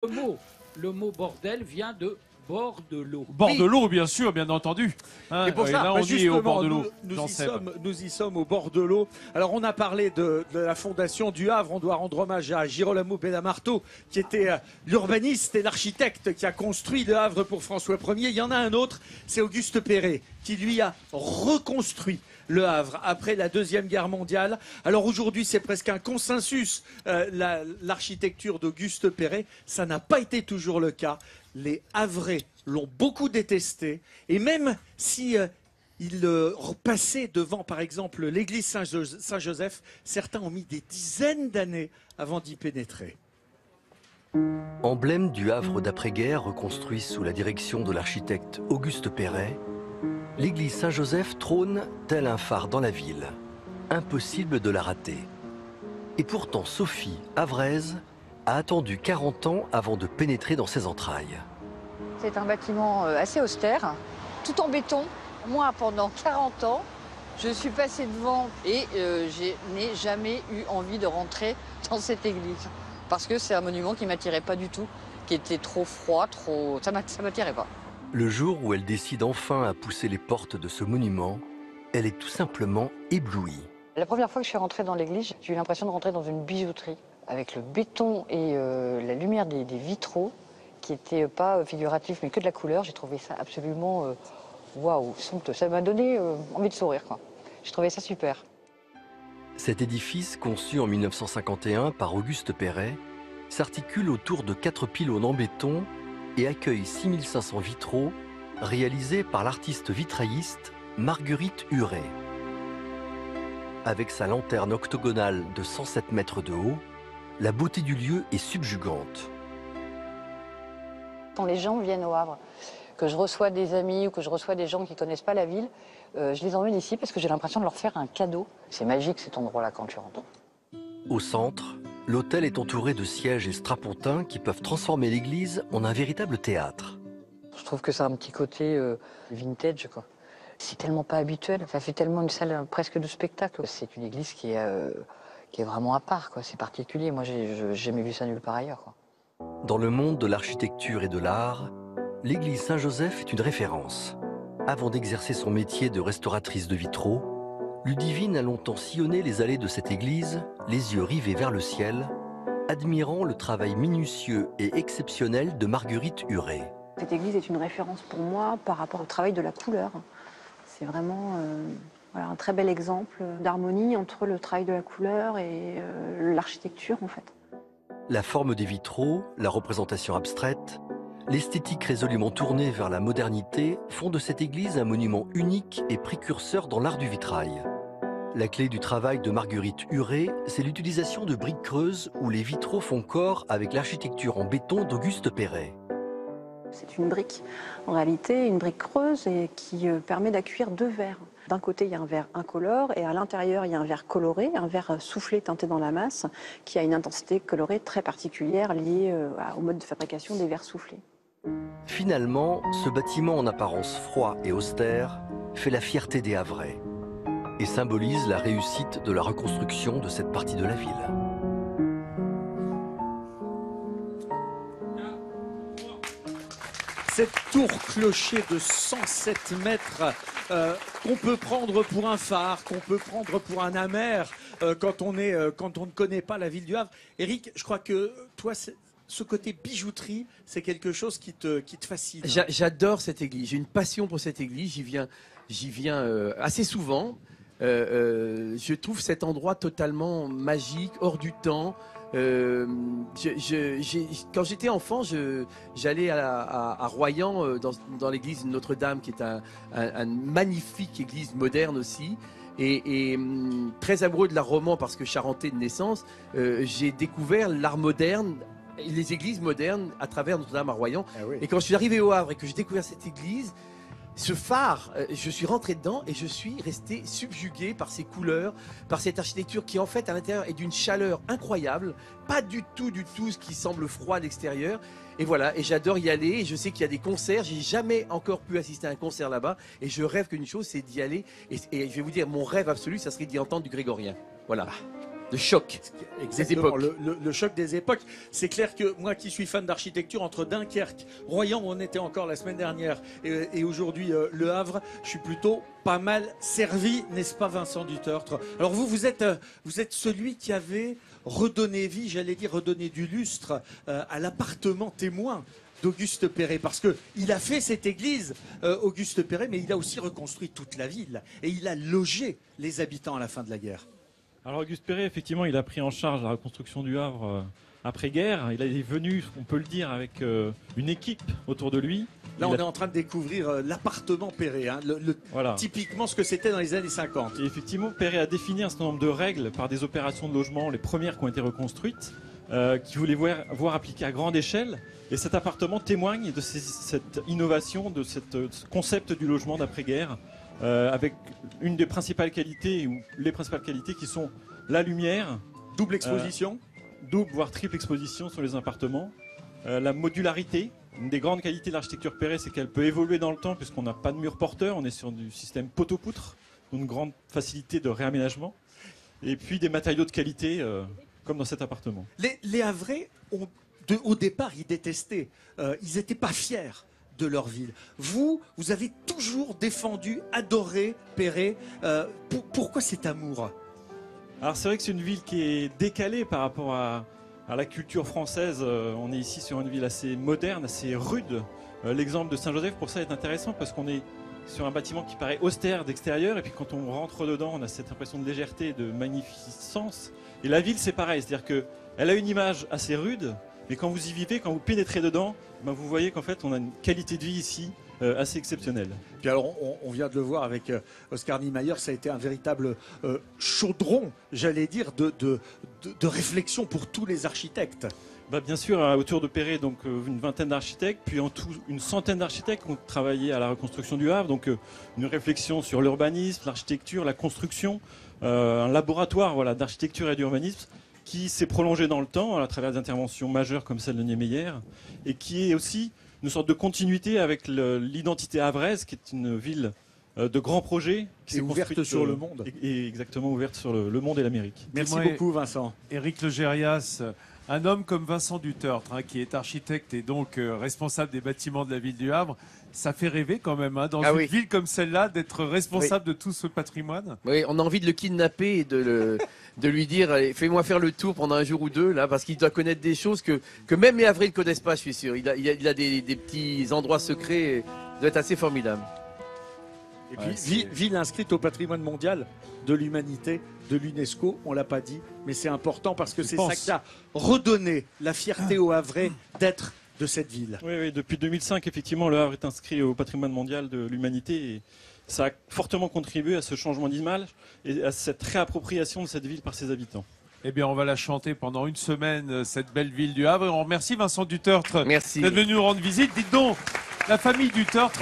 Le mot bordel vient de bord de l'eau. Bord de l'eau, bien sûr, bien entendu. Hein, et pour ça, là, on y est au bord de l'eau. Nous y sommes au bord de l'eau. Alors, on a parlé de la fondation du Havre. On doit rendre hommage à Girolamo Bellamarto, qui était l'urbaniste et l'architecte qui a construit le Havre pour François Ier. Il y en a un autre, c'est Auguste Perret, qui lui a reconstruit le Havre après la Deuxième Guerre mondiale. Alors aujourd'hui, c'est presque un consensus, l'architecture d'Auguste Perret. Ça n'a pas été toujours le cas. Les Havrais l'ont beaucoup détesté. Et même si ils passaient devant, par exemple, l'église Saint-Joseph, certains ont mis des dizaines d'années avant d'y pénétrer. Emblème du Havre d'après-guerre reconstruit sous la direction de l'architecte Auguste Perret, l'église Saint-Joseph trône tel un phare dans la ville. Impossible de la rater. Et pourtant, Sophie, havraise, a attendu 40 ans avant de pénétrer dans ses entrailles. C'est un bâtiment assez austère, tout en béton. Moi, pendant 40 ans, je suis passée devant et je n'ai jamais eu envie de rentrer dans cette église. Parce que c'est un monument qui ne m'attirait pas du tout, qui était trop froid, ça ne m'attirait pas. Le jour où elle décide enfin à pousser les portes de ce monument, elle est tout simplement éblouie. La première fois que je suis rentrée dans l'église, j'ai eu l'impression de rentrer dans une bijouterie. Avec le béton et la lumière des vitraux, qui n'étaient pas figuratifs, mais que de la couleur, j'ai trouvé ça absolument waouh, somptueux. Ça m'a donné envie de sourire, quoi. J'ai trouvé ça super. Cet édifice, conçu en 1951 par Auguste Perret, s'articule autour de 4 pylônes en béton et accueille 6500 vitraux réalisés par l'artiste vitrailliste Marguerite Huret. Avec sa lanterne octogonale de 107 mètres de haut, la beauté du lieu est subjugante. Quand les gens viennent au Havre, que je reçois des amis ou que je reçois des gens qui ne connaissent pas la ville, je les emmène ici parce que j'ai l'impression de leur faire un cadeau. C'est magique cet endroit-là quand tu rentres. Au centre, l'hôtel est entouré de sièges et strapontins qui peuvent transformer l'église en un véritable théâtre. Je trouve que ça a un petit côté vintage, quoi. C'est tellement pas habituel, ça fait tellement une salle presque de spectacle. C'est une église qui est vraiment à part, quoi. C'est particulier. Moi, j'ai jamais vu ça nulle part ailleurs, quoi. Dans le monde de l'architecture et de l'art, l'église Saint-Joseph est une référence. Avant d'exercer son métier de restauratrice de vitraux, Ludivine a longtemps sillonné les allées de cette église, les yeux rivés vers le ciel, admirant le travail minutieux et exceptionnel de Marguerite Huret. Cette église est une référence pour moi par rapport au travail de la couleur. C'est vraiment voilà, un très bel exemple d'harmonie entre le travail de la couleur et l'architecture, en fait. La forme des vitraux, la représentation abstraite, l'esthétique résolument tournée vers la modernité font de cette église un monument unique et précurseur dans l'art du vitrail. La clé du travail de Marguerite Huret, c'est l'utilisation de briques creuses où les vitraux font corps avec l'architecture en béton d'Auguste Perret. C'est une brique, en réalité, une brique creuse et qui permet d'accueillir 2 verres. D'un côté, il y a un verre incolore et à l'intérieur, il y a un verre coloré, un verre soufflé teinté dans la masse, qui a une intensité colorée très particulière liée au mode de fabrication des verres soufflés. Finalement, ce bâtiment en apparence froid et austère fait la fierté des Havrais et symbolise la réussite de la reconstruction de cette partie de la ville. Cette tour-clocher de 107 mètres qu'on peut prendre pour un phare, qu'on peut prendre pour un amer quand on ne connaît pas la ville du Havre. Éric, je crois que toi, ce côté bijouterie, c'est quelque chose qui te fascine. J'adore cette église. J'ai une passion pour cette église. J'y viens assez souvent. Je trouve cet endroit totalement magique, hors du temps. Quand j'étais enfant, j'allais à Royan dans l'église Notre-Dame, qui est une magnifique église moderne aussi. Et très amoureux de l'art roman parce que charentais de naissance, j'ai découvert l'art moderne, les églises modernes à travers Notre-Dame à Royan. Ah oui. Et quand je suis arrivé au Havre et que j'ai découvert cette église, ce phare, je suis rentré dedans et je suis resté subjugué par ces couleurs, par cette architecture qui en fait à l'intérieur est d'une chaleur incroyable, pas du tout ce qui semble froid à l'extérieur. Et voilà, et j'adore y aller, et je sais qu'il y a des concerts, j'ai jamais encore pu assister à un concert là-bas, et je rêve qu'une chose, c'est d'y aller, et je vais vous dire, mon rêve absolu, ça serait d'y entendre du grégorien. Voilà. de choc. Exactement, époques. le choc des époques. C'est clair que moi qui suis fan d'architecture, entre Dunkerque, Royan où on était encore la semaine dernière et aujourd'hui Le Havre, je suis plutôt pas mal servi, n'est-ce pas Vincent Dutertre? Alors vous êtes celui qui avait redonné vie, j'allais dire redonné du lustre à l'appartement témoin d'Auguste Perret, parce qu'il a fait cette église, Auguste Perret, mais il a aussi reconstruit toute la ville et il a logé les habitants à la fin de la guerre. Alors Auguste Perret, effectivement, il a pris en charge la reconstruction du Havre après-guerre. Il est venu, on peut le dire, avec une équipe autour de lui. Là, on est en train de découvrir l'appartement Perret, hein, voilà. Typiquement ce que c'était dans les années 50. Et effectivement, Perret a défini un certain nombre de règles par des opérations de logement, les premières qui ont été reconstruites, qui voulaient voir appliquées à grande échelle. Et cet appartement témoigne de cette innovation, de ce concept du logement d'après-guerre, avec une des principales qualités, ou les principales qualités qui sont la lumière. Double exposition. Double, voire triple exposition sur les appartements. La modularité. Une des grandes qualités de l'architecture Perret, c'est qu'elle peut évoluer dans le temps puisqu'on n'a pas de mur porteur, on est sur du système poteau-poutre, une grande facilité de réaménagement. Et puis des matériaux de qualité, comme dans cet appartement. Les Havrais, au départ, ils détestaient. Ils n'étaient pas fiers de leur ville. Vous avez toujours défendu, adoré Perret. Pourquoi cet amour? Alors c'est vrai que c'est une ville qui est décalée par rapport à la culture française. On est ici sur une ville assez moderne, assez rude. L'exemple de Saint-Joseph, pour ça, est intéressant parce qu'on est sur un bâtiment qui paraît austère d'extérieur et puis quand on rentre dedans, on a cette impression de légèreté et de magnificence. Et la ville, c'est pareil, c'est-à-dire qu'elle a une image assez rude, mais quand vous y vivez, quand vous pénétrez dedans, ben vous voyez qu'en fait, on a une qualité de vie ici assez exceptionnelle. Puis alors, on vient de le voir avec Oscar Niemeyer, ça a été un véritable chaudron, j'allais dire, de réflexion pour tous les architectes. Bah bien sûr, autour de Perret, donc une vingtaine d'architectes, puis en tout une centaine d'architectes qui ont travaillé à la reconstruction du Havre, donc une réflexion sur l'urbanisme, l'architecture, la construction, un laboratoire voilà, d'architecture et d'urbanisme qui s'est prolongé dans le temps à travers des interventions majeures comme celle de Niemeyer et qui est aussi une sorte de continuité avec l'identité havraise, qui est une ville de grands projets qui s'est ouverte sur le monde. Et exactement ouverte sur le monde et l'Amérique. Merci beaucoup Vincent. Éric Legérias, un homme comme Vincent Dutertre, hein, qui est architecte et donc responsable des bâtiments de la ville du Havre, ça fait rêver quand même, hein, dans une ville comme celle-là, d'être responsable de tout ce patrimoine. Oui, on a envie de le kidnapper et de lui dire allez, fais-moi faire le tour pendant un jour ou deux, là, parce qu'il doit connaître des choses que même les Havrais ne connaissent pas, je suis sûr. Il a des petits endroits secrets, il doit être assez formidable. Et puis, ville inscrite au patrimoine mondial de l'humanité, de l'UNESCO, on l'a pas dit, mais c'est important parce que c'est ça qui a redonné la fierté aux Havrais d'être de cette ville. Oui, depuis 2005, effectivement, le Havre est inscrit au patrimoine mondial de l'humanité et ça a fortement contribué à ce changement d'image et à cette réappropriation de cette ville par ses habitants. Eh bien, on va la chanter pendant une semaine, cette belle ville du Havre. Et on remercie Vincent Dutertre d'être venu nous rendre visite. Dites donc, la famille Dutertre